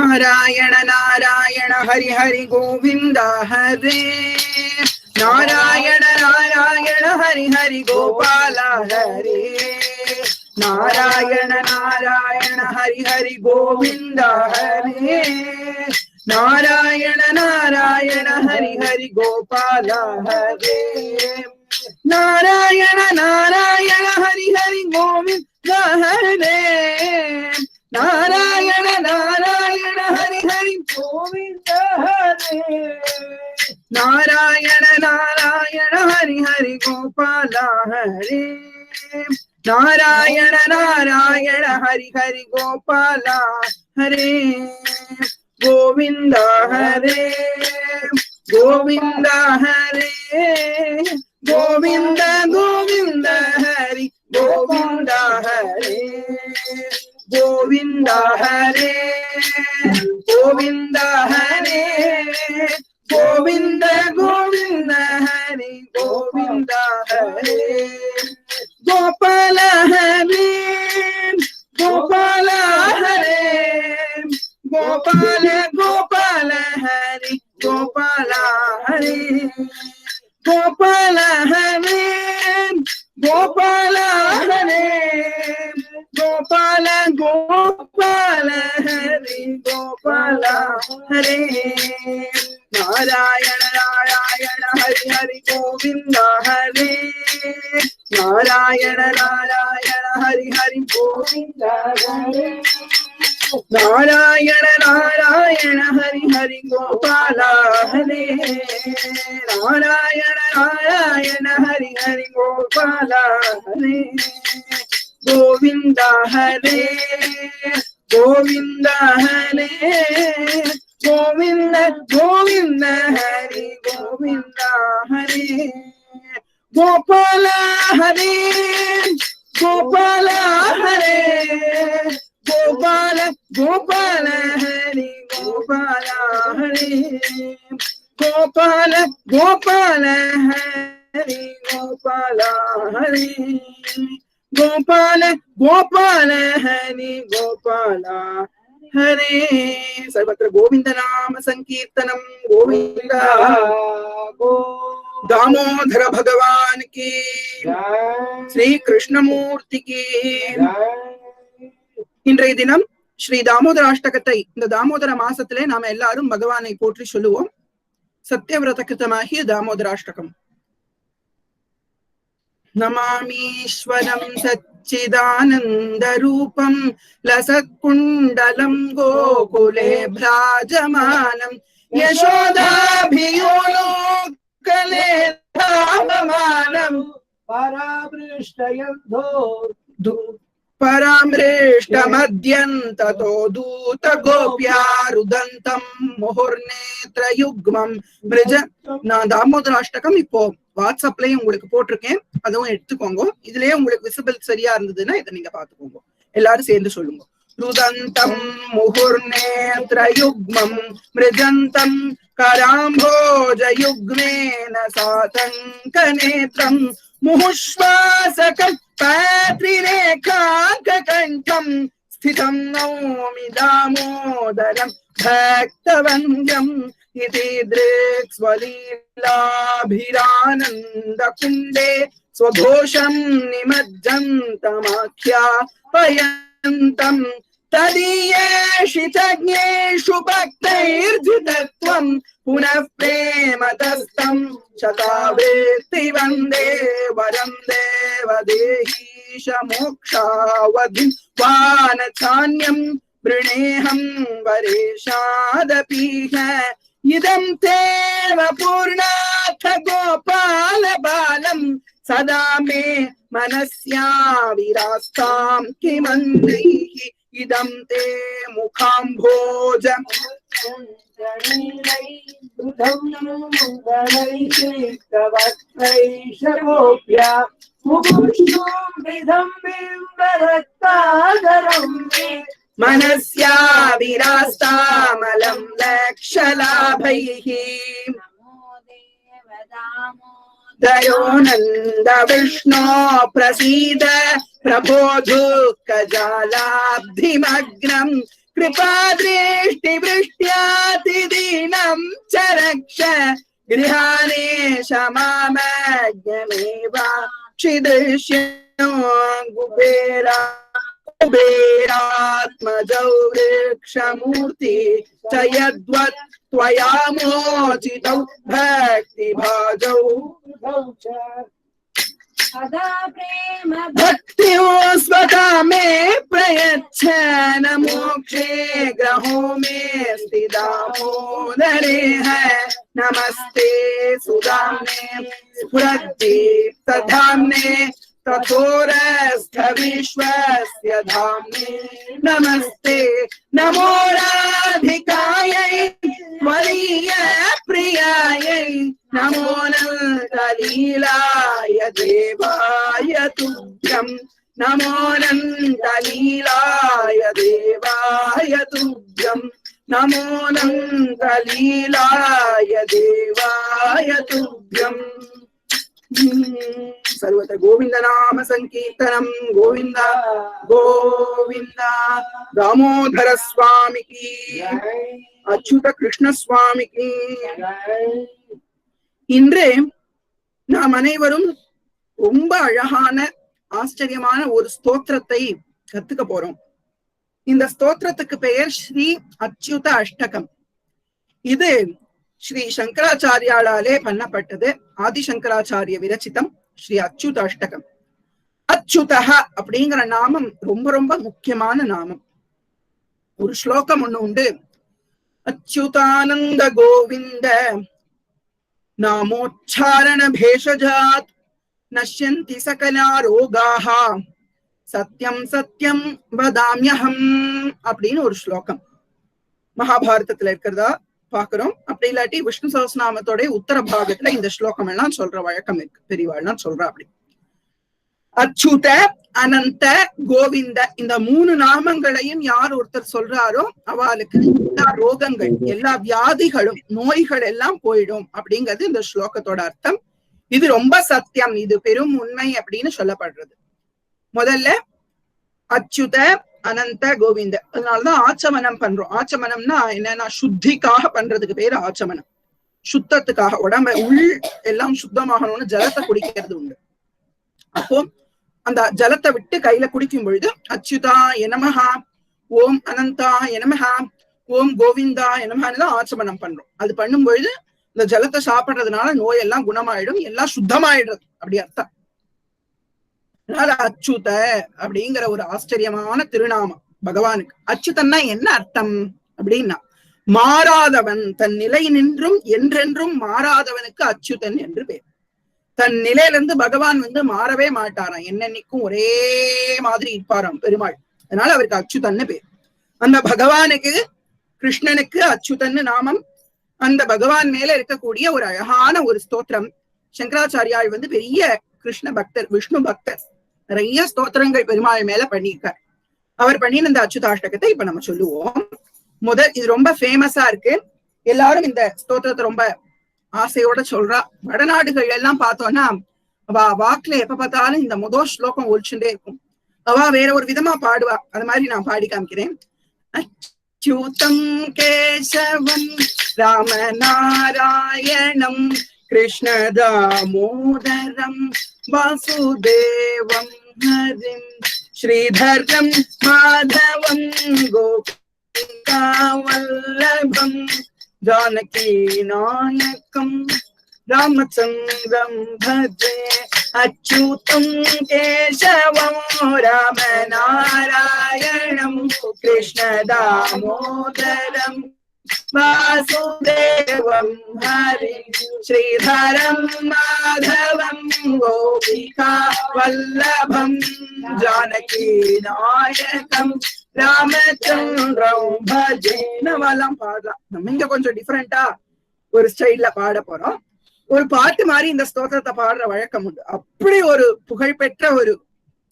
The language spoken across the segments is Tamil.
नारायण नारायण हरि हरि गोविंद हरे नारायण नारायण हरि हरि गोपाल हरे नारायण नारायण हरि हरि गोविंद हरे नारायण नारायण हरि हरि गोपाल हरे नारायण नारायण हरि हरि गोविंद हरे नारायण नारायण हरि हरि गोविंद हरे नारायण नारायण हरि हरि गोपाल हरे नारायण नारायण हरि हरि गोपाल हरे गोविंद हरे गोविंद हरे गोविंद गोविंद हरि गोविंद हरे गोविंद हरे गोविंद हरे गोविंद गोविंद हरि गोविंद हरे गोपाल हरे गोपाल हरे गोपाल गोपाल हरि गोपाल हरे गोपाल हरे गोपाल हरे गोपाल गोपाल हरि गोपाल हरे नारायण नारायण हरि हरि गोविंद हरे नारायण नारायण हरि हरि गोविंद हरे नारायण नारायण हरि हरि गोपाल हरे नारायण नारायण हरि हरि गोपाल हरे गोविंद हरे गोविंद हरे गोविंद गोविंद हरि गोविंद हरे गोपाल हरे गोपाल हरे गोपाल गोपाल हरि गोपाल हरे गोपाल गोपाल हरि गोपाल हरे गोपाल गोपाल हरि गोपाल हरे सर्वत्र गोविंद नाम संकीर्तनम गोविंद दामोदर भगवान की श्री कृष्णमूर्ति की இன்றைய தினம் ஸ்ரீ தாமோதர அஷ்டகத்தை இந்த தாமோதர மாசத்திலே நாம எல்லாரும் பகவானை போற்றி சொல்லுவோம். சத்யவிரத கிருதமாகிய தாமோதராஷ்டகம். நமாமீஸ்வரம் சச்சிதானந்த ரூபம் லசத்குண்டலம் கோகுலே பிராஜமானம் யசோதாபியோலோகலே தாமமானம் பராமృష్టயந்தோ परामृष्टमद्यन्ततो दूतगोप्यारुदन्तं मुहुर्नेत्रयुग्मं மிருஜ. நான் தாமோதராஷ்டகம் இப்போ வாட்ஸ்அப்லயும் உங்களுக்கு போட்டிருக்கேன், அதுவும் எடுத்துக்கோங்க. இதுலயே உங்களுக்கு விசிபிள் சரியா இருந்ததுன்னா இதை நீங்க பாத்துக்கோங்க. எல்லாரும் சேர்ந்து சொல்லுங்க. ருதந்தம் முहुर्नेत्रयुग्मं மிருஜந்தம் कराम्भोजयुग्मेन सातङ्कनेत्रम् मुहुश्वासकं पात्रिरेखाककण्ठं स्थितं नौमि दामोदरं भक्तवन्द्यम् इति दृक्स्वलीलाभिरानन्दकुण्डे स्वघोषं निमज्जन्तमाख्यापयन्तम् तदीयेषितज्ञेषु भक्तैर्जितत्वं पुनः प्रेमतस्तं शतावेत्ति वन्दे वरं देवदेहीश मोक्षावधिं वानचान्यं वृणेऽहं वरेशादपीह इदं तेव पूर्णाथ गोपाल बालं सदा मे मनस्याविरास्तां किमन्दैः इदं ते मुखाम्भोज मनस्याविरास्तामलं लक्षलाभैः दयोनन्द विष्णो प्रसीद प्रभो दुःखजालाब्धिमग्नं कृपादृष्टिवृष्ट्यातिदीनं च रक्ष गृहाणेश मामज्ञमेवाक्षिदृश्यो कुबेरात्मजौ वृक्षमूर्ति च यद्वत् त्वया मोचितौ भक्तिभाजौ भक्तियो स्वता मे प्रयच्छ न मोक्षे ग्रहो मे स्थिदामोदरे है नमस्ते सुदाम्ने स्फुरद्दीप्तधाम्ने तथोरस्थ विश्वस्य धाम्ने नमस्ते नमो राधिकायै त्वदीय प्रियायै नमो नन्दलीलाय देवाय तुभ्यं नमो नन्दलीलाय देवाय तुभ्यं नमो नन्दलीलाय देवाय तुभ्यम् सर्वत्र गोविंद नाम संकीर्तनम गोविंद गोविंद दामोदर स्वामी की अच्युत कृष्ण स्वामी की இன்று நாம் அனைவரும் ரொம்ப அழகான ஆச்சரியமான ஒரு ஸ்தோத்திரத்தை கத்துக்க போறோம். இந்த ஸ்தோத்திரத்துக்கு பெயர் ஸ்ரீ அச்சுத அஷ்டகம். இது ஸ்ரீ சங்கராச்சாரியாலே பண்ணப்பட்டது. ஆதிசங்கராச்சாரிய விரச்சிதம் ஸ்ரீ அச்சுத அஷ்டகம். அச்சுதஹ அப்படிங்கிற நாமம் ரொம்ப ரொம்ப முக்கியமான நாமம். ஒரு ஸ்லோகம் ஒண்ணு உண்டு. அச்சுதானந்த கோவிந்த நாமோச்சாரண பேஷஜாத் நஷ்யந்தி சகலா ரோகாஹ சத்யம் சத்யம் வதாம்யஹம் அப்படின்னு ஒரு ஸ்லோகம் மகாபாரதத்துல இருக்கிறதா பாக்குறோம். அப்படி இல்லாட்டி விஷ்ணு சஹஸ்ரநாமத்தோட உத்தர பாகத்துல இந்த ஸ்லோகம் எல்லாம் சொல்ற வழக்கம் இருக்கு. பெரியவாள்லாம் சொல்றா அப்படி. அச்சுத அனந்த கோவிந்த இந்த மூணு நாமங்களையும் யார் ஒருத்தர் சொல்றாரோ அவளுக்கு எல்லா ரோகங்கள் எல்லா வியாதிகளும் நோய்கள் எல்லாம் போயிடும் அப்படிங்கிறது இந்த ஸ்லோகத்தோட அர்த்தம். இது ரொம்ப சத்தியம், இது பெரும் உண்மை அப்படின்னு சொல்லப்படுறது. முதல்ல அச்சுத அனந்த கோவிந்த. அதனாலதான் ஆச்சமனம் பண்றோம். ஆச்சமனம்னா என்னன்னா சுத்திக்காக பண்றதுக்கு பேரு ஆச்சமனம். சுத்தத்துக்காக உடம்ப உள் எல்லாம் சுத்தமாகணும்னு ஜலத்தை குடிக்கிறது உண்டு. அப்போ அந்த ஜலத்தை விட்டு கையில குடிக்கும் பொழுது அச்சுதா எனமஹா, ஓம் அனந்தா எனமஹா, ஓம் கோவிந்தா எனமஹான்னு தான் ஆச்சமனம் பண்றோம். அது பண்ணும் பொழுது இந்த ஜலத்தை சாப்பிடுறதுனால நோய் எல்லாம் குணமாயிடும், எல்லாம் சுத்தமாயிடுறது அப்படி அர்த்தம். அதனால அச்சுத அப்படிங்கிற ஒரு ஆச்சரியமான திருநாமம் பகவானுக்கு. அச்சுதன்னா என்ன அர்த்தம் அப்படின்னா மாறாதவன், தன் நிலை நின்றும் என்றென்றும் மாறாதவனுக்கு அச்சுதன் என்று பேர். தன் நிலையிலிருந்து பகவான் மாறவே மாட்டாராம், என்னன்னைக்கும் ஒரே மாதிரி இருப்பாராம் பெருமாள். அதனால அவருக்கு அச்சுதன்னு பேர். அந்த பகவானுக்கு கிருஷ்ணனுக்கு அச்சுதன்னு நாமம். அந்த பகவான் மேல இருக்கக்கூடிய ஒரு அழகான ஒரு ஸ்தோத்திரம். சங்கராச்சாரியால் பெரிய கிருஷ்ண பக்தர், விஷ்ணு பக்தர். நிறைய ஸ்தோத்திரங்கள் பெருமாள் மேல பண்ணியிருக்கார். அவர் பண்ணின இந்த அச்சுதாஷ்டகத்தை இப்ப நம்ம சொல்லுவோம். இது ரொம்ப ஃபேமஸா இருக்கு. எல்லாரும் இந்த ஸ்தோத்திரத்தை ரொம்ப ஆசையோட சொல்றா. வடநாடுகள் எல்லாம் பார்த்தோம்னா அவ வாக்குல எப்ப பார்த்தாலும் இந்த முதல் ஸ்லோகம் ஒழிச்சுட்டே இருக்கும். அவ வேற ஒரு விதமா பாடுவா. அது மாதிரி நான் பாடி காமிக்கிறேன். அச்சுதம் கேசவம் ராமநாராயணம் கிருஷ்ண தாமோதரம் வாசுதேவம் ஹரிம் ஸ்ரீதரம் மாதவம் கோபிகா வல்லபம் ஜானகி நாயகம் ராமச்சந்திரம் பஜே. அச்சுதம் கேசவம் ராமநாராயணம் கிருஷ்ண தாமோதரம் வாசுதேவம் ஹரி ஸ்ரீதரம் மாதவம் கோபிகா வல்லபம் ஜானகி நாயகம் ராமச்சந்திரம் பஜே. நம்மெல்லாம் பாடலாம். நம்ம இங்க கொஞ்சம் டிஃபரெண்டா ஒரு ஸ்டைல்ல பாட போறோம். ஒரு பாட்டு மாதிரி இந்த ஸ்தோத்திரத்தை பாடுற வழக்கம் உண்டு. அப்படி ஒரு புகழ்பெற்ற ஒரு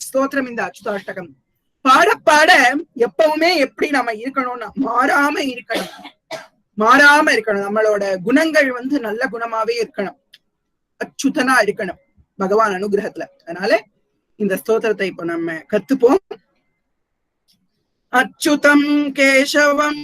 ஸ்தோத்திரம் இந்த அச்சுதாஷ்டகம். பாட பாட எப்பவுமே எப்படி நம்ம இருக்கணும்னா மாறாம இருக்கணும், மாறாம இருக்கணும். நம்மளோட குணங்கள் நல்ல குணமாவே இருக்கணும், அச்சுதனா இருக்கணும் பகவான் அனுகிரகத்துல. அதனால இந்த ஸ்தோத்திரத்தை இப்ப நம்ம கத்துப்போம். அச்சுதம் கேசவம்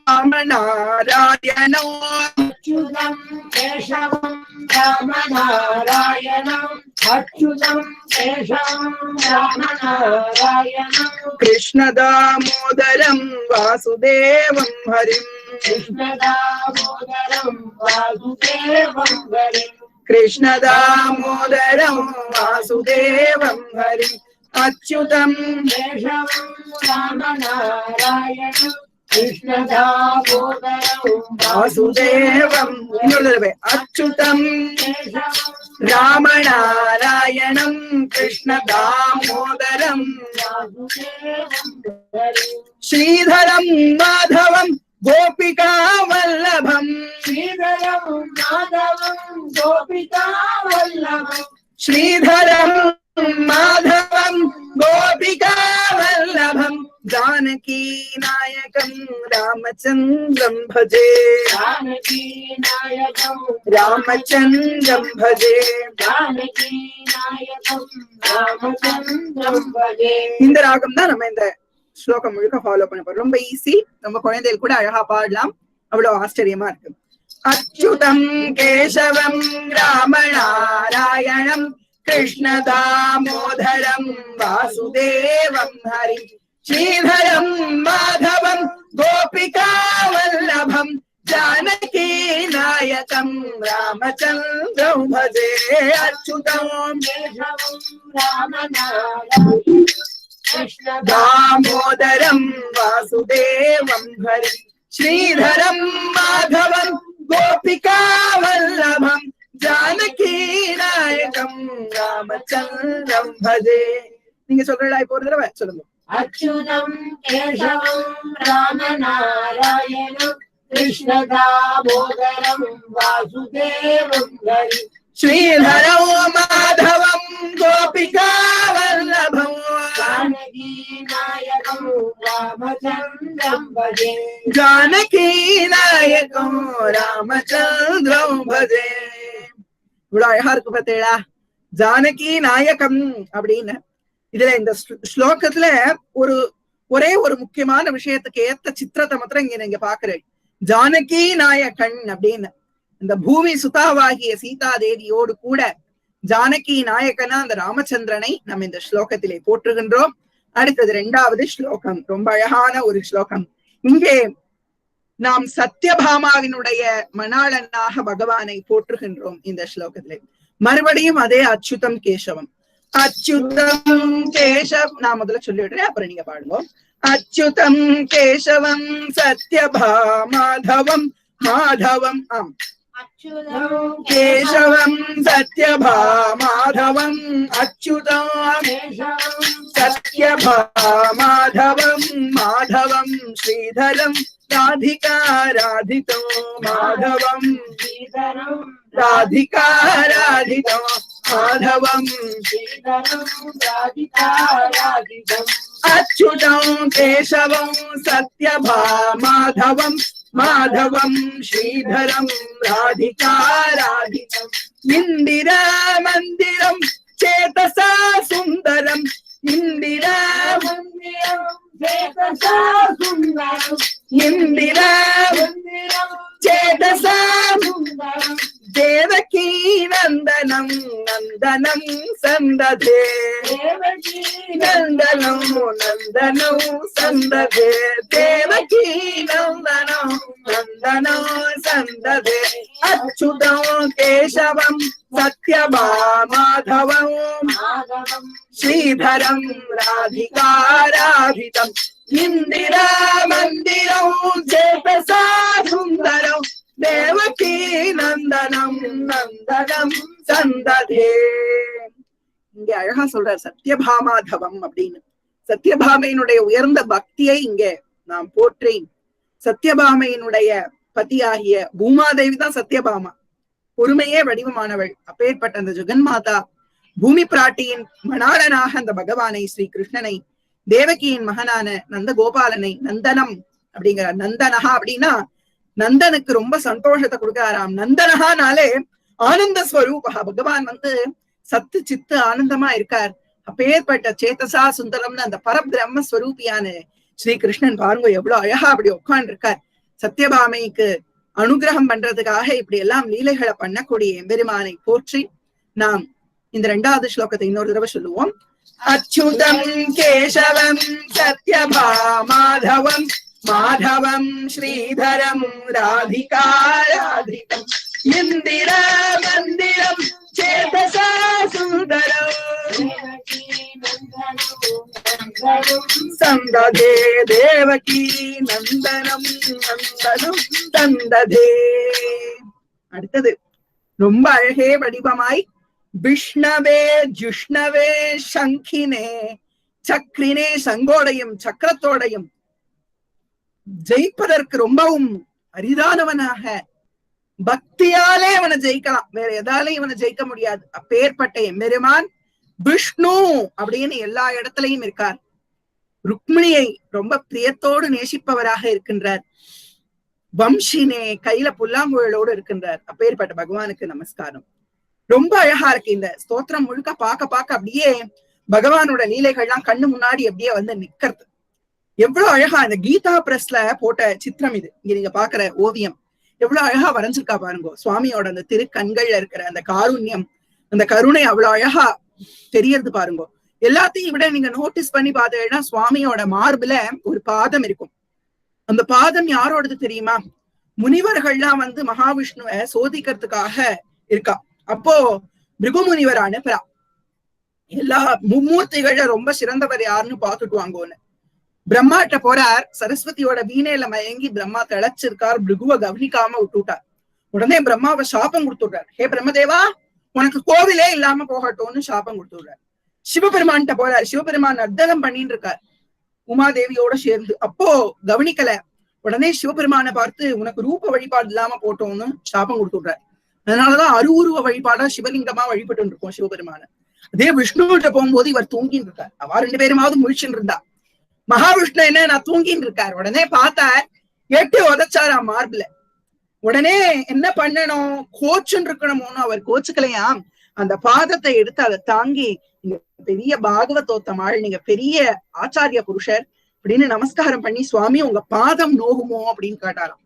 ராமநாராயணோ அச்சுதம் கேசவம் ராமநாராயணம் அச்சுதம் கேசவம் ராமநாராயணம் கிருஷ்ணதாமோதரம் வாசுதேவம் ஹரிம் கிருஷ்ணதாமோதரம் வாசுதேவம் ஹரிம் கிருஷ்ணதாமோதரம் வாசுதேவம் ஹரிம் அச்சுதம் கேசவம் ராமநாராயணம் கிருஷ்ணதாமோதரம் வாசுதேவம் அச்சுதம் ராமநாராயணம் கிருஷ்ணதாமோதரம் ஸ்ரீதரம் மாதவம் கோபிகா வல்லபம் ஸ்ரீதரம் மாதவம் கோபிகா வல்லபம் ஸ்ரீதரம் மாதவம் கோபிகா வல்லபம் ஜானகி நாயகம் ராமச்சந்திரம் பஜே ஜானகி நாயகம் ராமச்சந்திரம் பஜே ஜானகி நாயகம் ராமச்சந்திரம் பஜே. இந்த ராகம் தான் நம்ம இந்த ஸ்லோகம் முழுக்க ஃபாலோ பண்ண போறோம். ரொம்ப ஈஸி, நம்ம குழந்தைகள் கூட அழகா பாடலாம், அவ்வளவு ஆச்சரியமா இருக்கு. அச்சுதம் கேசவம் ராமநாராயணம் கிருஷ்ணதாமோதரம் வாசுதேவம் ஹரி ஸ்ரீதரம் மாதவம் கோபிகா வல்லபம் ஜானகி நாயகம் ராமச்சந்திரம் பஜே. அச்சுதம் கேசவம் ராமநாராயணம் தாமோதரம் வாசுதேவம் ஹரி ஸ்ரீதரம் மாதவம் கோபிகா வல்லபம் ஜானகி நாயகம் ராமச்சந்திரம் பஜே. நீங்க சொல்றா இப்போ ஒரு தடவை சொல்லுங்க. அச்சுதம் கேசவம் ராமநாராயணம் கிருஷ்ணதாமோதரம் வாசுதேவம் ஹரி ஸ்ரீதரம் மாதவம் கோபிகா வல்லபம் ஜானகி நாயகம் ராமச்சந்திரம் பஜே. ஜானகி நாயகம் ராமச்சந்திரம் பஜே. இவ்வளவு அழகா இருக்கு பார்த்தீங்களா, ஜானகி நாயகம் அப்படின்னு. இதுல இந்த ஸ்லோகத்துல ஒரே ஒரு முக்கியமான விஷயத்துக்கு ஏத்த சித்திரத்தை மாத்திரம் இங்க நீங்க பாக்குறேன். ஜானகி நாயகன் அப்படின்னு இந்த பூமி சுதாவாகிய சீதா தேவியோடு கூட ஜானகி நாயகனா அந்த ராமச்சந்திரனை நம்ம இந்த ஸ்லோகத்திலே போற்றுகின்றோம். அடுத்தது 2வது ஸ்லோகம், ரொம்ப அழகான ஒரு ஸ்லோகம். இங்கே நாம் சத்யபாமாவினுடைய மணாளனாக பகவானை போற்றுகின்றோம் இந்த ஸ்லோகத்திலே. மறுபடியும் அதே அச்சுதம் கேசவம். அச்சுதம் கேசவ், நான் முதல்ல சொல்லிடுறேன், அப்புறம் நீங்க பாடுவோம். அச்சுதம் கேசவம் சத்யபாமாதவம் மாதவம். ஆம், அச்சுதம் கேசவம் சத்யபாமாதவம் அச்சுதம் கேசவம் சத்யபாமாதவம் மாதவம் ஸ்ரீதரம் ராதிகா ராதிதோ மாதவம் ஸ்ரீதரம் ராதிகா ராதிதோ மாதவம் ஸ்ரீதரம் ராதிகா ராதிதம் அச்சுதம் கேசவம் சத்யபாமாதவம் மாதவம் ஸ்ரீதரம் ராதிகா ராதிதம் இந்திரா மந்திரம் சேதசா சுந்தரம் இந்திரா மந்திரம் சேதசா சுந்தரம் இந்திரா மந்திரம் சேதசா சுந்தரம் தேவகீ நந்தனம் நந்தனம் சந்ததே தேவகீ நந்தனம் நந்தனம் சந்ததே தேவகீ நந்தனம் நந்தனம் சந்ததே அச்சுதம் கேசவம் சத்யபாமாதவம் மாதவம் ஸ்ரீதரம் ராதிகா ராதிதம் இந்திரா மந்திரம் சேதசா சுந்தரம் தேவகீ நந்தனம் நந்தனம் சந்ததே. இங்க அழகா சொல்றார் சத்யபாமாதவம் அப்படின்னு. சத்யபாமையினுடைய உயர்ந்த பக்தியை இங்க நாம் போற்றேன். சத்யபாமையினுடைய பதியாகிய பூமாதேவி தான் சத்யபாமா, பொறுமையே வடிவமானவள். அப்பேற்பட்ட அந்த ஜெகன்மாதா பூமி பிராட்டியின் மணாளனாக அந்த பகவானை ஸ்ரீ கிருஷ்ணனை, தேவகியின் மகனான நந்த கோபாலனை நந்தனம் அப்படிங்கிறார். நந்தனஹா அப்படின்னா நந்தனுக்கு ரொம்ப சந்தோஷத்தை கொடுக்கிறாராம். நந்தனஹானாலே ஆனந்த ஸ்வரூபா, பகவான் சத்து சித்து ஆனந்தமா இருக்கார். அப்பேற்பட்ட சேதசா சுந்தரம்னு அந்த பரபிரம்ம ஸ்வரூபியான ஸ்ரீ கிருஷ்ணன் பாருங்க எவ்வளவு அழகா அப்படி உட்கார்ந்து இருக்கார். சத்யபாமைக்கு அனுகிரகம் பண்றதுக்காக இப்படி எல்லாம் லீலைகளை பண்ணக்கூடிய எம்பெருமானை போற்றி நாம் இந்த 2வது ஸ்லோகத்தை இன்னொரு தடவை சொல்லுவோம். அச்சுதம் கேசவம் சத்யபாமாதவம் மாதவம் ஸ்ரீதரம் ராதிகா ராதிகம் இந்திர மந்திரம் சேதசா சுந்தரம் சந்ததே தேவகி நந்தனம் நந்தனம் தந்ததே. அடுத்தது ரொம்ப அழகே வடிவமாய் விஷ்ணவே ஜுஷ்ணவே சங்கினே சக்ரினே, சங்கோடையும் சக்கரத்தோடையும் ஜெயிப்பதற்கு ரொம்பவும் அரிதானவனாக, பக்தியாலே அவனை ஜெயிக்கலாம், வேற எதாலையும் இவனை ஜெயிக்க முடியாது. அப்பேற்பட்ட எம்பெருமான் விஷ்ணு அப்படின்னு எல்லா இடத்துலயும் இருக்கார். ருக்மிணியை ரொம்ப பிரியத்தோடு நேசிப்பவராக இருக்கின்றார். வம்சினே, கையில புல்லாங்குழலோடு இருக்கின்றார். அப்பேற்பட்ட பகவானுக்கு நமஸ்காரம். ரொம்ப அழகா இருக்கு இந்த ஸ்தோத்திரம் முழுக்க. பார்க்க அப்படியே பகவானோட லீலைகள்லாம் கண்ணு முன்னாடி அப்படியே வந்து நிக்கிறது. எவ்வளவு அழகா இந்த கீதா பிரஸ்ல போட்ட சித்திரம் இது. இங்க நீங்க பாக்குற ஓவியம் எவ்வளவு அழகா வரைஞ்சிருக்கா பாருங்க. சுவாமியோட அந்த திருக்கண்கள்ல இருக்கிற அந்த காருண்யம், அந்த கருணை அவ்வளவு அழகா தெரியறது பாருங்க. எல்லாத்தையும் விட நீங்க நோட்டீஸ் பண்ணி பார்த்தீங்கன்னா சுவாமியோட மார்புல ஒரு பாதம் இருக்கும். அந்த பாதம் யாரோடது தெரியுமா? முனிவர்கள்லாம் வந்து மகாவிஷ்ணுவை சோதிக்கிறதுக்காக இருக்கா. அப்போ பிருகு முனிவர் அனுப்புறா, எல்லா மும்மூர்த்திகள்ல ரொம்ப சிறந்தவர் யாருன்னு பாத்துட்டு வாங்கோன்னு. பிரம்மாட்ட போறார். சரஸ்வதியோட வீணையில மயங்கி பிரம்மா திளைச்சிருக்கார். பிருகுவை கவனிக்காம விட்டுட்டார். உடனே பிரம்மாவை சாபம் கொடுத்துடுறார். ஹே பிரம்மதேவா, உனக்கு கோவிலே இல்லாம போகட்டும்னு சாபம் கொடுத்துடுறார். சிவபெருமான்கிட்ட போறார். சிவபெருமான் அர்த்தகம் பண்ணிட்டு இருக்கார் உமாதேவியோட சேர்ந்து. அப்போ கவனிக்கல. உடனே சிவபெருமானை பார்த்து உனக்கு ரூப வழிபாடு இல்லாம போட்டோம்னு சாபம் கொடுத்துடுறார். அதனாலதான் அருவுருவ வழிபாடா சிவலிங்கமா வழிபட்டு இருக்கோம் சிவபெருமான. அதே விஷ்ணுகிட்ட போகும்போது இவர் தூங்கின்னு இருக்கார். அவ 2 பேருமாவது முழிச்சுன்னு இருந்தா. மகாவிஷ்ணு என்ன, நான் தூங்கின்னு இருக்கார். உடனே பார்த்தார், 8 உதச்சாராம் மார்புல. உடனே என்ன பண்ணணும், கோச்சுன்னு இருக்கணும்னு அவர் கோச்சுக்கலையாம். அந்த பாதத்தை எடுத்து அதை தாங்கி, நீங்க பெரிய பாகவதோத்தமாள், நீங்க பெரிய ஆச்சாரிய புருஷர் அப்படின்னு நமஸ்காரம் பண்ணி, சுவாமி உங்க பாதம் நோகுமோ அப்படின்னு கேட்டாராம்.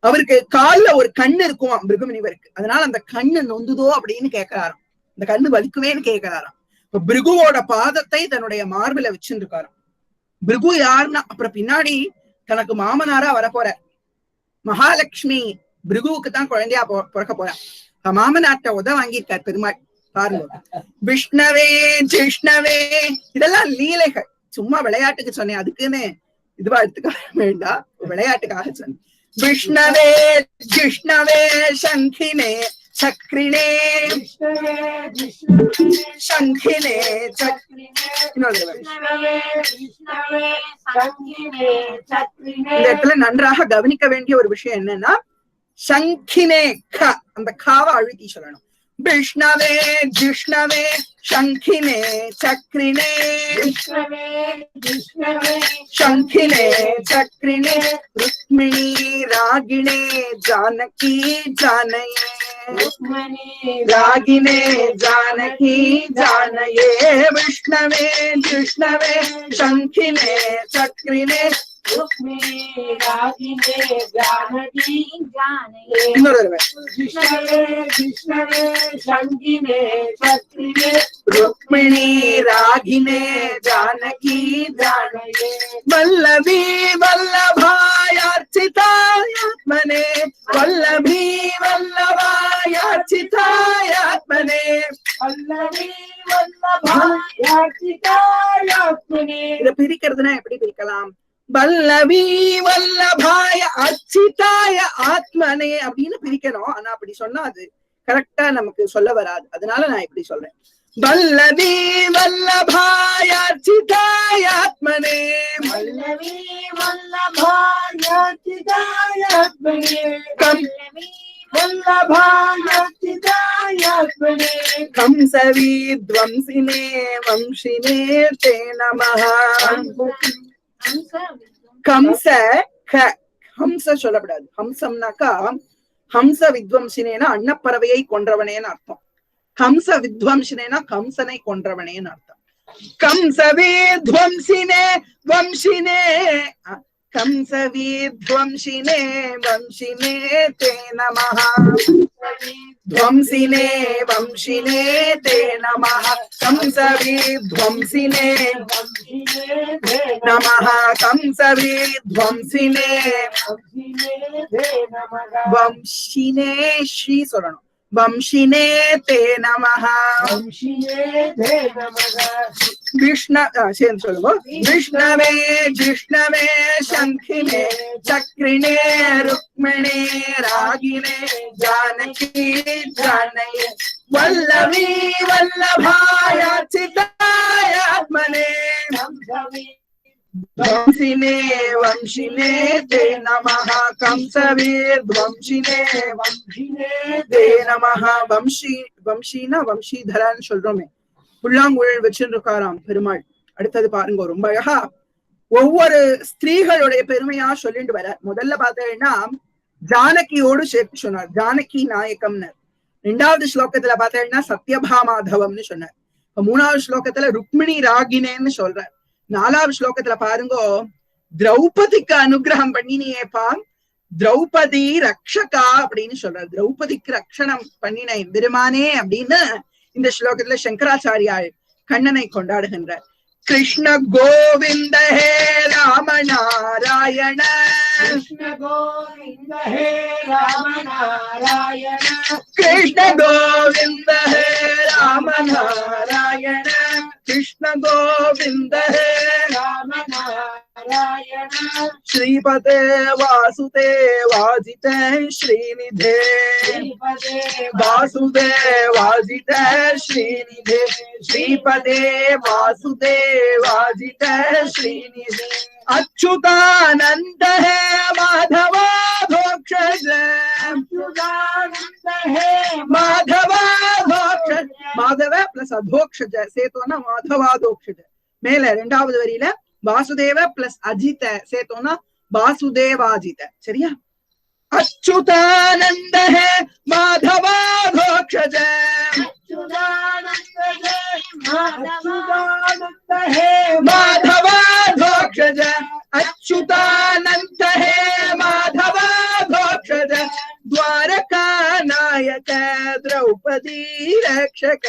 அவருக்கு கால்ல ஒரு கண்ணு இருக்கும் பிருகுமுனிவருக்கு. அதனால அந்த கண்ணு நொந்துதோ அப்படின்னு கேட்கிறாராம். இந்த கண்ணு வலிக்குவேன்னு கேட்கிறாராம். இப்ப பிருகுவோட பாதத்தை தன்னுடைய மார்புல வச்சுட்டு இருக்காராம். பிருகு யாருன்னா அப்புறம் பின்னாடி தனக்கு மாமனாரா வரப்போற மகாலட்சுமி பிருகுவுக்கு தான் குழந்தையா பிறக்க போறா. மாமனார்ட்ட உத வாங்கியிருக்கார் பெருமாள். பாருங்க, விஷ்ணவே ஜிஷ்ணவே, இதெல்லாம் லீலைகள். சும்மா விளையாட்டுக்கு சொன்னேன், அதுக்குன்னு இதுவா எடுத்துக்க வேண்டாம், விளையாட்டுக்காக சொன்னேன். விஷ்ணவே ஜிஷ்ணவே சங்கினே சக்ரினே சங்கினே இந்த இடத்துல நன்றாக கவனிக்க வேண்டிய ஒரு விஷயம் என்னன்னா, சங்கினே க, அந்த காவை அழுத்தி சொல்லணும். விஷ்ணவே ஜிஷ்ணவே சங்கினே சக்ரினே சங்கினே சக்ரினே ருக்மிணி ராகிணே ஜானகி ஜானயே ராகிணே ஜானகி ஜானயே விஷ்ணவே ஜிஷ்ணவே சங்கினே சக்ரினே ருக்மிணி ராகினே ஜானகி ஜானயே வல்லபி வல்லபாயார்ச்சிதாயாத்மனே வல்லபி வல்லபாயார்ச்சிதாயாத்மனே வல்லபி வல்லபாயார்ச்சிதாயாத்மனே. இதை பிரிக்கிறதுனா எப்படி பிரிக்கலாம்? வல்லவி வல்லபாய அர்ச்சிதாய ஆத்மனே அப்படின்னு பிரிக்கணும். ஆனா அப்படி சொன்னா அது கரெக்டா நமக்கு சொல்ல வராது. அதனால நான் இப்படி சொல்றேன், வல்லவி வல்லபாய அர்ச்சிதாய ஆத்மனே வல்லவி வல்லபாய அர்ச்சிதாய ஆத்மனே கம்சவி த்வம்சினே வம்சினே தே நமஹ. கம்ச ஹம்ச சொல்லப்படாது. ஹம்சம்னாக்கா ஹம்ச வித்வம்சினேனா அன்னப்பறவையை கொன்றவனேன்னு அர்த்தம். ஹம்ச வித்வம்சினேனா கம்சனை கொன்றவனேன்னு அர்த்தம். கம்ச வித்வம்சினே வம்சினே कंसवीध्वंसिने वंशिने ते नमः ध्वंसिने वंशिने ते नमः कंसवीध्वंसिने नमः कंसवीध्वंसिने वंशिने श्री சொல்லணும் वंशिने ते नमः विष्णवे जिष्णवे शंखिने चक्रिणे रुक्मिणे रागिणे जानकी जानये वल्लभी वल्लभाय चिताय आत्मने ध्वंसिने वंशिने ते नमः कंसवीध्वंसिने वंशिने ते नमः वंशी वंशीना वंशीधरன் சொல்றோமே புல்லாங்குழல் வச்சிருக்காராம் பெருமாள். அடுத்தது பாருங்க ரொம்ப அழகா ஒவ்வொரு ஸ்திரீகளுடைய பெருமையா சொல்லிட்டு வர. முதல்ல பார்த்தீங்கன்னா ஜானகியோடு சேர்த்து சொன்னார், ஜானகி நாயகம்னு. ரெண்டாவது ஸ்லோகத்துல பார்த்தீங்கன்னா சத்யபாமாதவம்னு சொன்னார். மூணாவது ஸ்லோகத்துல ருக்மிணி ராகினேன்னு சொல்றார். நாலாவது ஸ்லோகத்துல பாருங்க திரௌபதிக்கு அனுகிரகம் பண்ணினியேப்பா திரௌபதி ரக்ஷகா அப்படின்னு சொல்றார். திரௌபதிக்கு ரக்ஷணம் பண்ணின பெருமானே அப்படின்னு இந்த ஸ்லோகத்துல சங்கராச்சாரியால் கண்ணனை கொண்டாடுகின்றார். கிருஷ்ண கோவிந்த ஹே ராம நாராயண கிருஷ்ண கோவிந்த ஹே ராம நாராயண கிருஷ்ண கோவிந்த ஹே ராம நாராயண கிருஷ்ண கோவிந்த ஹே ராம நாராயண ஸ்ரீபதே வாசுதேவாஜித ஸ்ரீநிதே வாசுதேவாஜித ஸ்ரீநிதே ஸ்ரீபதே வாசுதேவாஜித ஸ்ரீநிதே अच्युतानंद है माधवाधोक्षज अच्युतानंद है माधवाधोक्षज माधव प्लस अधोक्षज சேத்தோனா மாதவாதோक्षज மேல இரண்டாவது வரியில வாசுதேவ பிளஸ் அஜித சேத்தோனா வாசுதேவாஜித. சரியா? अच्युतानंद है माधवाधोक्षज माधवाधोक्षज अच्युतानंद है माधवाधोक्षज द्वारका नायक द्रौपदी रक्षक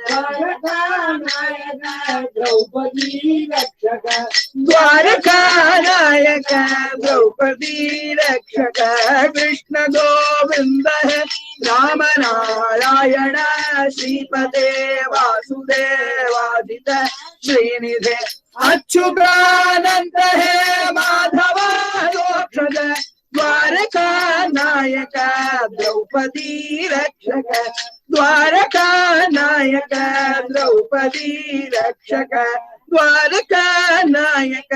द्वारका नायक द्रौपदी रक्षक द्वारका नायक द्रौपदी रक्षक कृष्ण गोविंद है राम नारायण श्रीपते वासुदेवादित श्रीनिधे अच्युतानंद है माधवाधोक्षज द्वारका नायक द्रौपदी रक्षक द्वारका नायक द्रौपदी रक्षक द्वारका नायक